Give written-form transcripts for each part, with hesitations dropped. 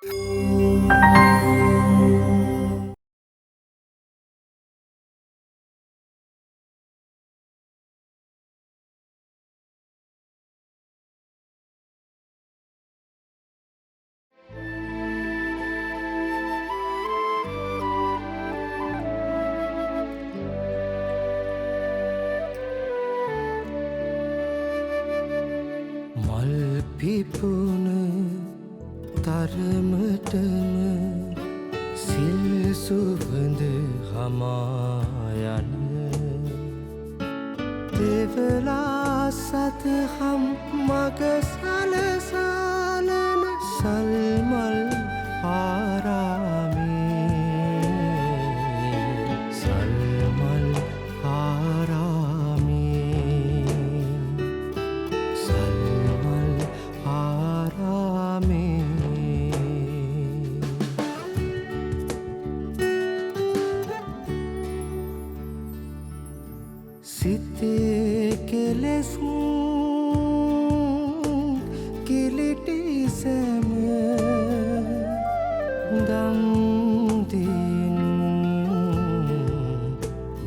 මල් පිපුන තරමටම සිල් සුවඳ හමායන දෙවලා සතහම් මග සලසාලන සල්මල් ආරාමේ සල්මල් ආරාමේ සල්මල් ආරාමේ සිතේ කෙලෙස් කිලිටි සැම දම්දින්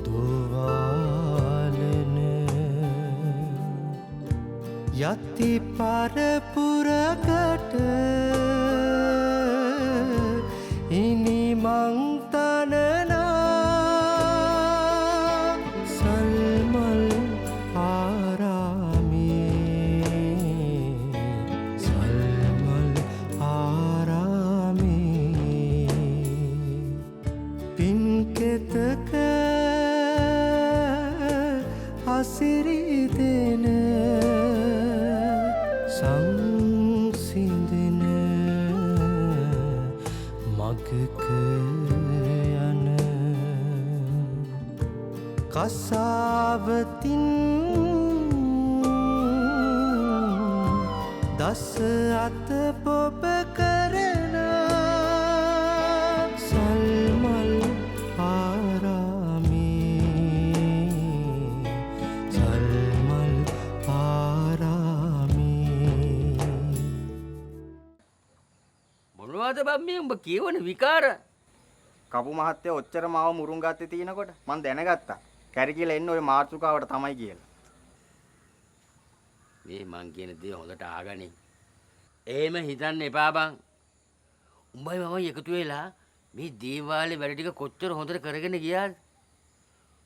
දුවාලන යති පරපුරකට ඉනි මංතනනා සල්මල් ආරාමේ සල්මල් ආරාමේ පින්කෙතක හසිරි දෙන සංසිඳන මගක යන කසාවතින් දස අත පොබ කරන සල්මල් ආරාමේ සල්මල් ආරාමේ මොනවද බම් මේ උඹ කියවන විකාර? කපු මහත්තයා ඔච්චර මාව මුරුන් ගත්තේ තිනකොට මං දැනගත්තා. කැරකිලා එන්න ওই මාතෘකාවට තමයි කියලා. මේ මං කියන දේ හොඳට ආගනේ. එහෙම හිතන්න එපා බං. උඹයි මමයි එකතු වෙලා මේ දේවාලේ වැඩ ටික කොච්චර හොඳට කරගෙන ගියාද?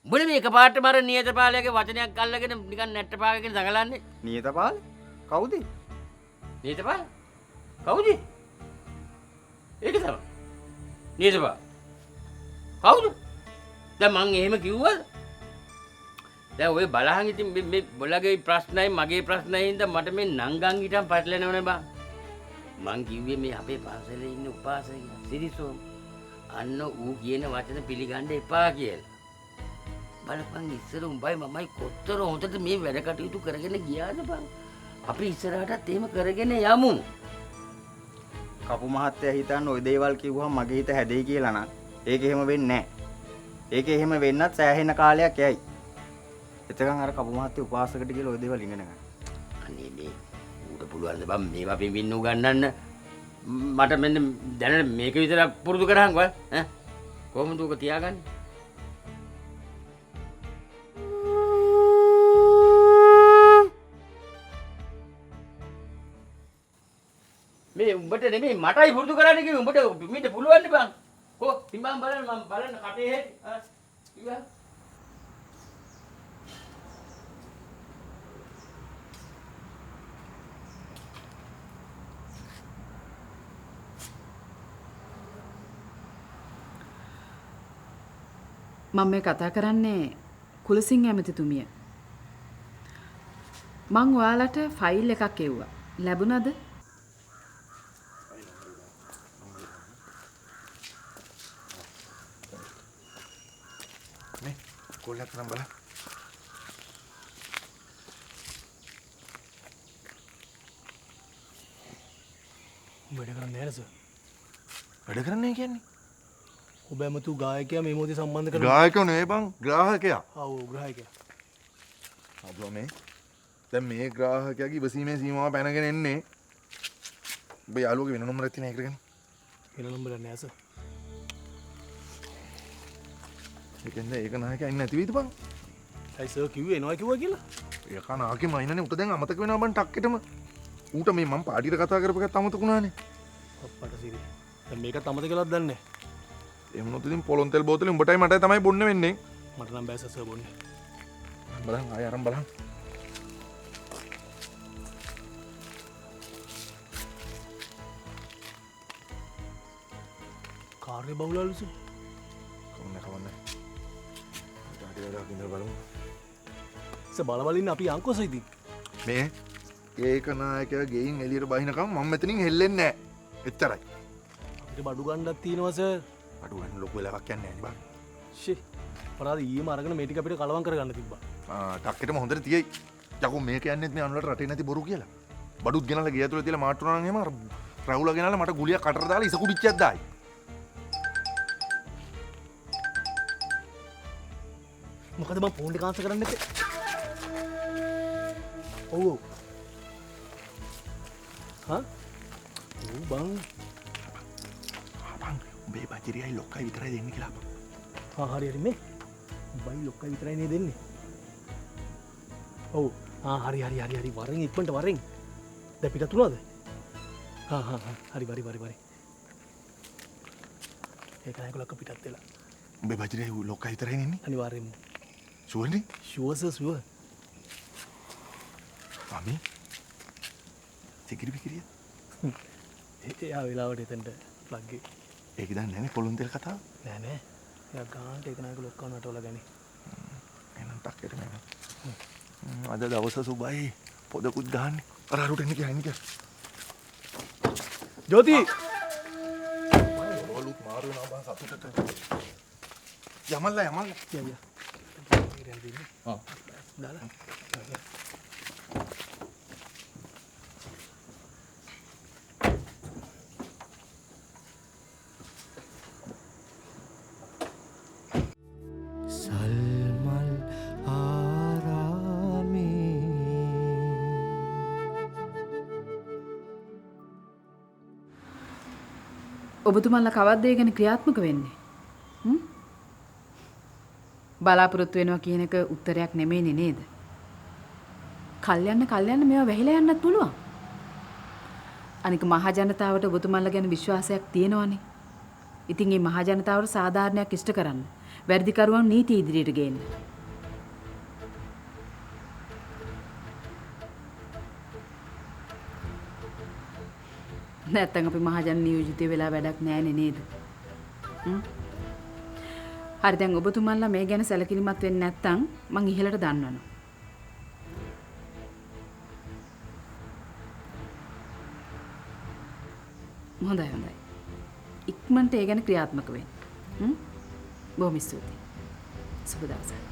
උඹනේ මේ එකපාරට මර නියතපාලයාගේ වචනයක් අල්ලගෙන නිකන් නැට්ටපාගගෙන දඟලන්නේ. නියතපාල කවුද? නියතපාල? කවුද? ඒක තමයි. නියතපාල. කවුද? දැන් මං එහෙම කිව්වද? දැන් ඔය බලහන් ඉතින් මේ බොලගේ ප්‍රශ්නයි මගේ ප්‍රශ්නයි හින්දා මට මේ නංගන් හිටන් පැටලෙනවනේ බං. මං කිව්වේ මේ අපේ පන්සලේ ඉන්න උපාසකයා සිරිසෝම අන්න ඌ කියන වචන පිළිගන්න එපා කියලා. බලපන් ඉස්සර උඹයි මමයි කොතර හොඳට මේ වැඩ කටයුතු කරගෙන ගියාද බං. අපි ඉස්සරහටත් එහෙම කරගෙන යමු. කපු මහත්තයා හිතන්නේ ওই දේවල් කිව්වම මගේ හිත හැදෙයි කියලා නම් ඒක එහෙම වෙන්නේ නැහැ. ඒක එහෙම වෙන්නත් සෑහෙන කාලයක් යයි. එතකන් අර කපු මහත්තයා උපාසකට කියලා ওই දේවල් ඉගෙන ගන්න. අනේ මේ ඌට පුළුවන් බං මේවා පින්වින්න උගන්නන්න. මට මෙන්න දැනට මේක විතරක් පුරුදු කරහන්කෝ ඈ. කොහොමද උක තියාගන්නේ? මේ උඹට නෙමෙයි මටයි පුරුදු කරන්න කිව්වේ. උඹට මිට පුළුවන් නේ බං. කො පින්බම් බලන්න මම බලන්න කටේ හැටි. ඉතින් මම මේ කතා කරන්නේ කුලසිංහ ඇමතිතුමිය. මං ඔයාලට ෆයිල් එකක් එව්වා. ලැබුණාද? මේ කොල්ලක් නම් බලන්න. වැඩ කරන්නේ නැහැ සර්. වැඩ කරන්නේ කියන්නේ? ඔබ ඇමතු ගායකයා මේ මොහොතේ සම්බන්ධ කරලා ගායකයෝ නෙවෙයි බං, ග්‍රාහකයා. ආ ඔව් ග්‍රාහකයා. අදෝ මේ දැන් මේ ග්‍රාහකයාගේ ඉවසීමේ සීමාව පැනගෙන එන්නේ. ඔබ යාළුවගේ වෙන නම්බරයක් තියෙන එක ගන්න. වෙන නම්බරයක් නෑ සර්. ඒ කියන්නේ ඒක නායකයා ඉන්නේ නැති වෙයිද බං? ඇයි සර් කිව්වේ එනවා කිව්වා කියලා? ඒක නාකේ මයින්නනේ උට දැන් අමතක වෙනවා බං ටක්කෙටම. ඌට මේ මම පාටියට කතා කරපු එකත් අමතක වුණානේ. අප්පට සිරි. දැන් මේකත් අමතක කළාද දන්නේ නැහැ. එහෙම නොත් ඉතින් පොලොන් තෙල් බෝතලේ උඹටයි මටයි තමයි බොන්න වෙන්නේ. මට නම් බෑ සර් බොන්නේ. බලන්න ආය අරන් බලන්න. කාර්ය බහුලවලු සර්. කවන්න. ඊට වැඩක් ඉඳලා බලමු. සර් බලවලින් අපි අංකෝස ඉතින්. මේ ඒක නායකයා ගෙයින් එළියට බහිනකම් මම මෙතනින් හෙල්ලෙන්නේ නැහැ. එච්චරයි. අපිට බඩු ගන්නක් තියෙනවා සර්. අඩු ගන්න ලොකු වෙලාවක් යන්නේ නැහැ නේ බං. ෂේ. අපරාධ ඊයේම අරගෙන මේ ටික අපිට කලවම් කරගන්න තිබ්බා. ටක්කෙටම හොඳට තියෙයි. යකෝ මේක යන්නේත් මේ අනුලට රටේ නැති බොරු කියලා. බඩුත් ගෙනල්ලා ගේ ඇතුලේ තියලා මාට්ටු වුණා නම් එහෙම රවුලා ගෙනල්ලා මට ගුලියක් කටට දාලා ඉස කුඩිච්චයක් දායි. මොකද මම ෆෝන් එක ආන්සර් කරන්නේ නැත්තේ? ඔව්. හා? ඔව් බං. බං උඹේ බජිරියයි ලොක්කයි විතරයි දෙන්නේ කියලා බං. හරි හරි මේ. බයි ලොක්කයි විතරයි නේ දෙන්නේ. ඔව්. හරි වරෙන් ඉක්මනට වරෙන්. දැන් පිටත් උනාද? හරි. ඒක නෑ කොලක පිටත් වෙලා. උඹේ බජිරියයි ලොක්කයි විතරයි ඉන්නේ. අනිවාර්යෙන්ම. ෂුවර්නේ? Sure sir sure. මමි. සිකිරි. එයා වෙලාවට එතනට ප්ලග් එක. ඒක දන්නේ නැනේ පොලොන් තෙල් කතාව. නෑ. එයා ගානට ඒක නෑ කොලොක්කව නටවලා ගනි. එහෙනම් ටක්කෙට නෑ. අද දවස සුබයි. පොදකුත් ගහන්නේ. අර අරුට එන්න කියන්නේ. ජෝති ඔලුත් මාරු වෙනවා බං සතුටට. යමල්ලා. කියා. දාලා. සල්මල් ආරාමේ ඔබතුමල්ලා කවද්ද ඒ ගැන ක්‍රියාත්මක වෙන්නේ? බලාපොරොත්තු වෙනවා කියන එක උත්තරයක් නෙමෙයිනේ නේද? කල්යන්න මේවා වැහිලා යන්නත් පුළුවන්. අනික මහ ජනතාවට ඔබතුමල්ලා ගැන විශ්වාසයක් තියෙනවනේ. ඉතින් මේ මහ ජනතාවට සාධාරණයක් ඉෂ්ට කරන්න. වැඩිකරුවන් නීති ඉදිරියට ගේන්න. නැත්තම් අපි මහජන නියෝජිතය වෙලා වැඩක් නෑනේ නේද? හරි දැන් ඔබතුමන්ලා මේ ගැන සැලකිලිමත් වෙන්නේ නැත්තම් මං ඉහළට දන්වනවා. හොඳයි. ඉක්මනට ඒ ගැන ක්‍රියාත්මක වෙන්න. බොහොම ස්තුතියි. සුබ දවසක්.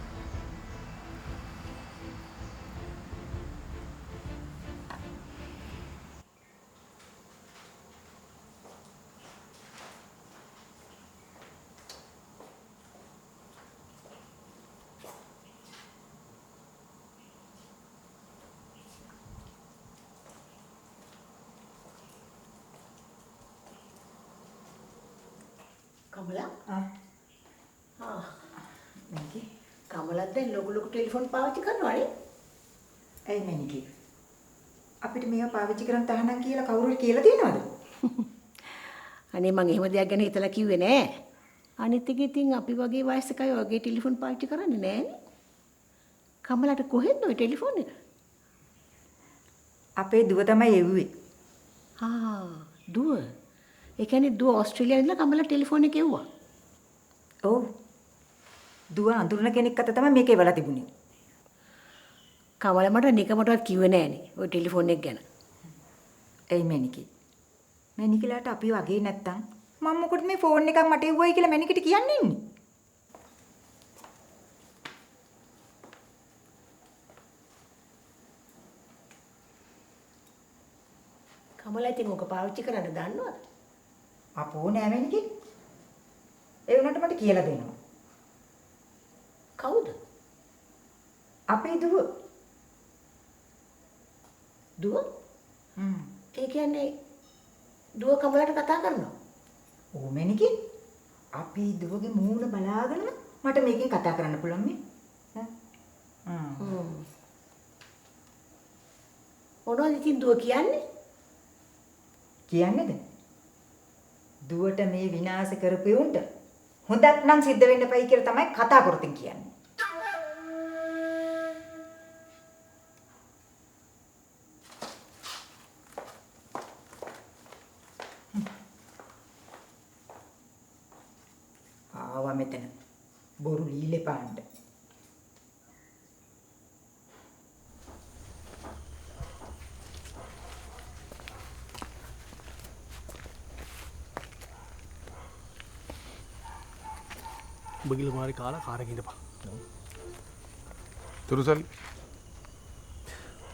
කමලා කමලත් දැන් ලොකු ටෙලිෆෝන් පාවිච්චි කරනවානේ. ඇයි මැනිකේ? අපිට මේවා පාවිච්චි කරන් තහනම් කියලා කවුරුහරි කියලා තියෙනවද? අනේ මං එහෙම දෙයක් ගැන හිතලා කිව්වේ නෑ. අනිත් එක ඉතින් අපි වගේ වයසක අය වගේ ටෙලිෆෝන් පාවිච්චි කරන්නේ නෑනේ. කමලට කොහෙන්ද ඔය ටෙලිෆෝන් එක? අපේ දුව තමයි එව්වේ. දුව. ඒ කියන්නේ දුව ඕස්ට්‍රේලියාවේ ඉඳලා කමලා ටෙලිෆෝන් එක එව්වා. ඔව්. දුව අඳුරන කෙනෙක් අත තමයි මේක එවලා තිබුණේ. කමලා මට නිකමටවත් කිව්වේ නෑනේ ඔය ටෙලිෆෝන් එක ගැන. ඇයි මැනිකේ? මැනිකලාට අපි වගේ නැත්තම් මම මොකටද මේ ෆෝන් එකක් මට එව්වයි කියලා මැනිකට කියන්නේ ඉන්නේ? කමලා ඉතින් මොක පාවිච්චි කරන්න දන්නවද? අපෝ නෑ මැනිකේ. ඒ වුණාට මට කියලා දෙනවා. කවුද? අපේ දුව. දුව? ඒ කියන්නේ දුව කමලට කතා කරනවා. ඕ මැනිකේ අපි දුවගේ මූණ බලාගෙන මට මේකෙන් කතා කරන්න පුළුවන් මේ. මොනවද ඉතින් දුව කියන්නේ? කියන්නේද? දුවට මේ විනාශ කරපු උන්ට හොඳක් නම් සිද්ධ වෙන්න එපයි කියලා තමයි කතා කරතින් කියන්නේ. ආවා මෙතන බොරු ලීලේ පාන්න. බගිල මාරි කාලා කාරකින් ඉඳපන්. තුරුසල්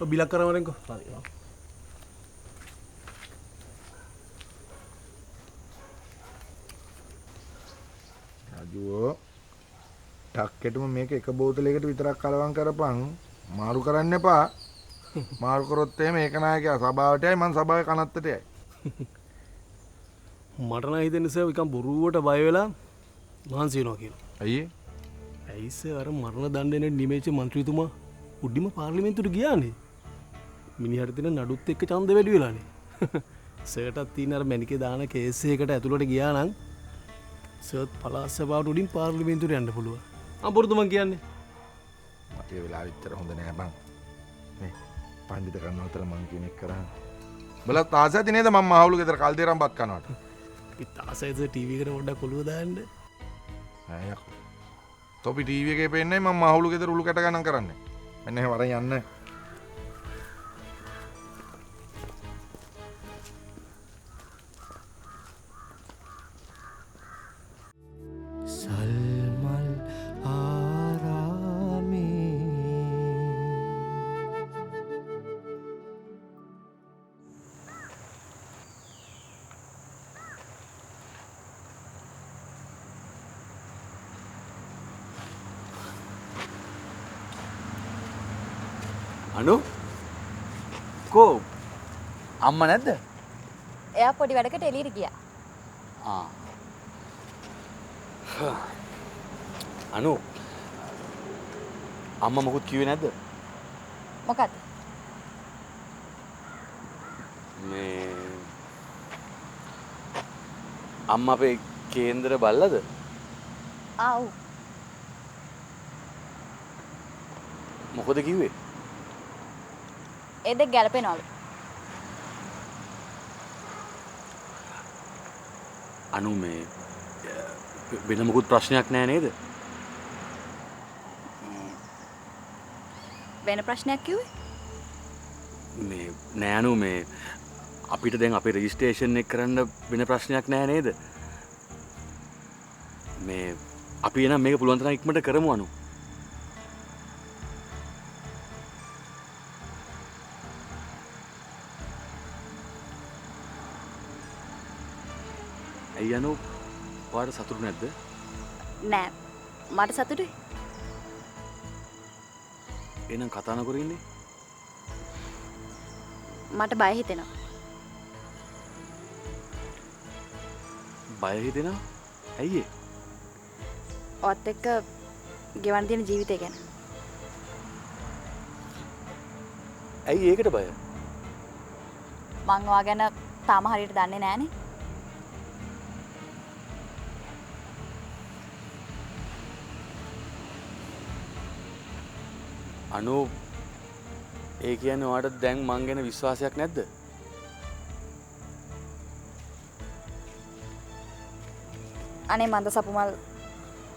ඔය බිලක් කරවරෙන්කෝ. හරි. රජුෝ ටක්කෙටම මේක එක බෝතලයකට විතරක් කලවම් කරපන්. මාරු කරන්න එපා. මාරු කරොත් එහෙම ඒක නායකයා සභාවටයි මං සභාවේ කනත්තටයි. මට නම් හිතෙන්නේ සර් විකම් බොරුවට බය වෙලා මහන්සි වෙනවා කියලා. අයියේ ඇයි සර් අර මරණ දඬුවමේ නිමේච්ච മന്ത്രിතුමා උඩිම පාර්ලිමේන්තුවට ගියානේ. මිනිහට දෙන නඩුත් එක්ක ඡන්ද වැඩි වෙලානේ. සර්ටත් තියෙන අර මැනිකේ දාන කේස් එකකට ඇතුළට ගියා නම් සර්ත් පළාත් සභාවට උඩින් පාර්ලිමේන්තුවට යන්න පුළුවන්. අඹුරුතු මං කියන්නේ. මට ඒ වෙලාවෙ විතර හොඳ නෑ බං. මේ පඬිත කරනවා විතර මං කියන එක කරා. බලත් ආසයි නේද මම මහවුලු ගෙදර කල් දෙරම් බත් කනවට. ඉතාසයිද ටීවී එකට පොඩ්ඩක් ඔළුව දාන්න. නෑ යකෝ. තොපි ටීවී එකේ පෙන්නේ මම මහවුලු ගෙදර උළු කැට ගණන් කරන්නේ. මෙන්න එහෙම වරන් යන්න. සල්මල් ආරාමේ අනු කෝ අම්ම නැද්ද? එයා පොඩි වැඩකට එළියට ගියා. අනු අම්ම මොකුත් කිව්වේ නැද්ද? මොකද්ද? මේ අම්මා අපේ කේන්දර බල්ලද? ආව්. මොකද කිව්වේ? ඒ දෙක ගැලපෙනවලු. අනු මේ වෙන මොකුත් ප්‍රශ්නයක් නෑ නේද? වෙන ප්‍රශ්නයක් කිව්වේ? මේ නෑ අනු මේ අපිට දැන් අපේ රෙජිස්ට්‍රේෂන් එක කරන්න වෙන ප්‍රශ්නයක් නෑ නේද? මේ අපි එනම් මේක පුළුවන් තරම් ඉක්මනට කරමු අනු. ඇයි අනු ඔයාට සතුටු නැද්ද? නෑ. මට සතුටුයි. එහෙනම් කතා නොකර ඉන්නේ? මට බය හිතෙනවා. බය හිතෙනවා? ඇයි ඒ? ඔත් එක්ක ගෙවන්න තියෙන ජීවිතය ගැන. ඇයි ඒකට බය? මං ඔයා ගැන තාම හරියට දන්නේ නෑනේ. අනු ඒ කියන්නේ ඔයාට දැන් මං ගැන විශ්වාසයක් නැද්ද? අනේ මන්ද සපුමල්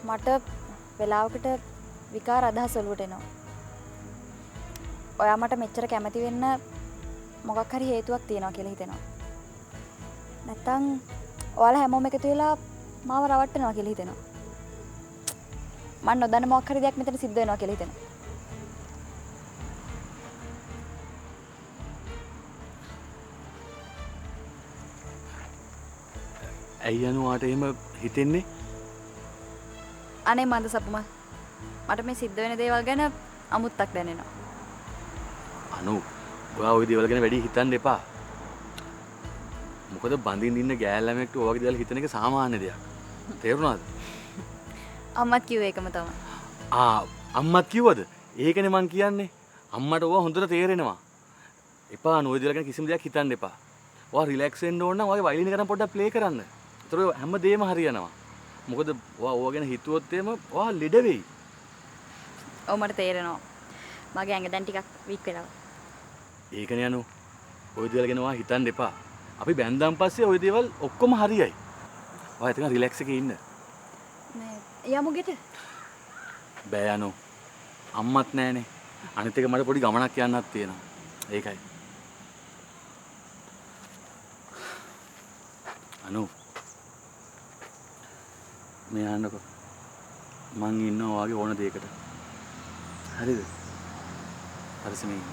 මට වෙලාවකට විකාර අදහස් ඔලුවට එනවා. ඔයා මට මෙච්චර කැමති වෙන්න මොකක් හරි හේතුවක් තියෙනවා කියලා හිතෙනවා. නැත්තම් ඔයාලා හැමෝම එකතු වෙලා මාව රවට්ටනවා කියලා හිතෙනවා. මම නොදන්න මොකක් හරි දෙයක් මෙතන සිද්ධ වෙනවා කියලා හිතෙනවා. ඇයි අනු ඔයාට එහෙම හිතෙන්නේ? අනේ මන්ද සපුමල් මට මේ සිද්ධ වෙන දේවල් ගැන අමුත්තක් දැනෙනවා. අනු ඔයා ওই දේවල් ගැන වැඩි හිතන්න එපා. මොකද බඳින්න ඉන්න ගෑල්ලමෙක්ට ඔය වගේ දේවල් හිතන එක සාමාන්‍ය දෙයක්. තේරුණාද? අම්මත් කිව්වේ ඒකම තමයි. අම්මත් කිව්වද? ඒකනේ මං කියන්නේ. අම්මට ඕවා හොඳට තේරෙනවා. එපා නෝයි දේවල් ගැන කිසිම දෙයක් හිතන්න එපා. ඔයා රිලැක්ස් වෙන්න ඕන නම් ඔයාගේ වයලින් එක නම් පොඩ්ඩක් ප්ලේ කරන්න. ඒතර ඔය හැමදේම හරියනවා. මොකද ඔයා ඕවා ගැන හිතුවොත් එහෙම ඔයා ලෙඩ වෙයි. ඔව් මට තේරෙනවා. මගේ ඇඟ දැන් ටිකක් වීක් වෙලා. ඒකනේ අනු. ඔය දේවල් ගැන ඔයා හිතන්න එපා. අපි බැන්දාන් පස්සේ ඔය දේවල් ඔක්කොම හරියයි. ඔයා එතන රිලැක්ස් එකේ ඉන්න. මේ යමු ගෙට. බෑ අනු. අම්මත් නෑනේ. අනිත් එක මට පොඩි ගමනක් යන්නත් තියෙනවා. ඒකයි. අනු. මේ යන්නකො. මං ඉන්නවා වගේ ඕන දෙයකට. හරිද? හරිසනේ.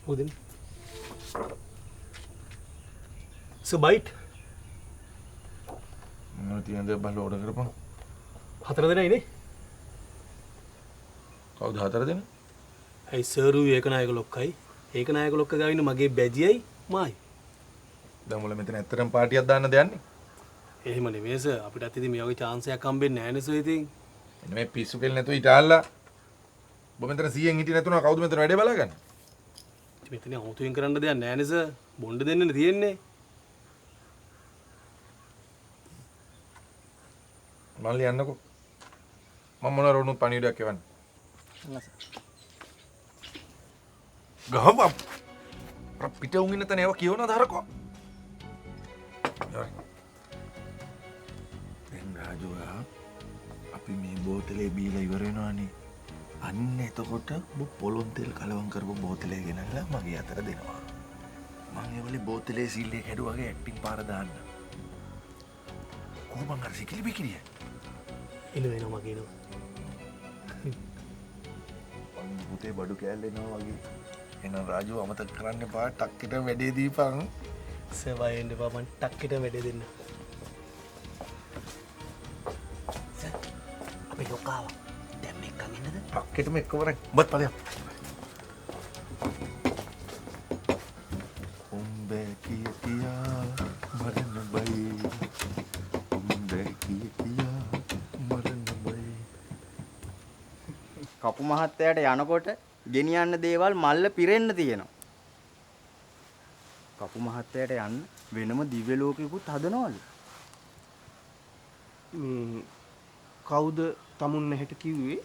මොකද? සබයිට් මොනවද තියෙනද බල ඕඩර් කරපන්. 4 දෙනයිනේ. කවුද 4 දෙනා? ඇයි සර් ඌ ඒකනායක ලොක්කයි. ඒකනායක ලොක්ක ගාව ඉන්න මගේ බැජියයි මායි. දැන් මොල මෙතන ඇත්තටම පාටියක් දාන්න දෙන්නේ. එහෙම නෙමෙයි සර්. අපිටත් ඉතින් මේ වගේ chance එකක් හම්බෙන්නේ නැහැ නේ සර් ඉතින්. එන්න මේ පිස්සු කෙල් නැතුව ඉතාලලා. ඔබ මෙතන 100න් හිටියේ නැතුණා කවුද මෙතන වැඩේ බලාගන්නේ? මෙතන අමුතුවෙන් කරන්න දෙයක් නැහැ නේ සර්. බොණ්ඩ දෙන්නනේ තියෙන්නේ. මල්ලි යන්නකෝ. මම මොන රොණු පණිවිඩයක් එවන්න. ගහම පිට උන් ඉන්න තැන ඒවා කියවනවද හරකෝ? දැන් රාජුවා අපි මේ බෝතලේ බීලා ඉවර වෙනවානේ. අන්න එතකොට ඔබ පොලොන් තෙල් කලවම් කරපු බෝතලේ ගෙනල්ලා මගේ අතට දෙනවා. මම ඒවලේ බෝතලේ සීල් එක හැදුවාගේ ඇක්ටිං පාර දාන්න. කොහොමද අර සිකිලි බිකිරිය? එන වෙනවා කියනවා. පුතේ බඩු කෑල්ල එනවා වගේ. එහෙනම් රාජු අමතක කරන්න එපා. ටක්කිට වැඩේ දීපන්. සර් වයින් දෙපා මං ටක්කිට වැඩේ දෙන්න. සර් අපි ලොකාව. දැන් මේක ගන්නද? ටක්කිටම එක්කවරයි. බත් පදයක්. උඹේ කියා මරන්න බයි. උඹේ කියා මරන්න බයි. කපු මහත්තයාට යනකොට ගෙනියන්න දේවල් මල්ල පිරෙන්න තියෙනවා. කපු මහත්තයාට යන්න වෙනම දිව්‍ය ලෝකෙකුත් හදනවලු. කවුද තමුන් නැහැට කිව්වේ?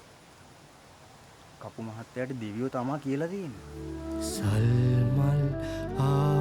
කපු මහත්තයාට දෙවියෝ තමා කියලා තියෙන්නේ. සල්මල් ආ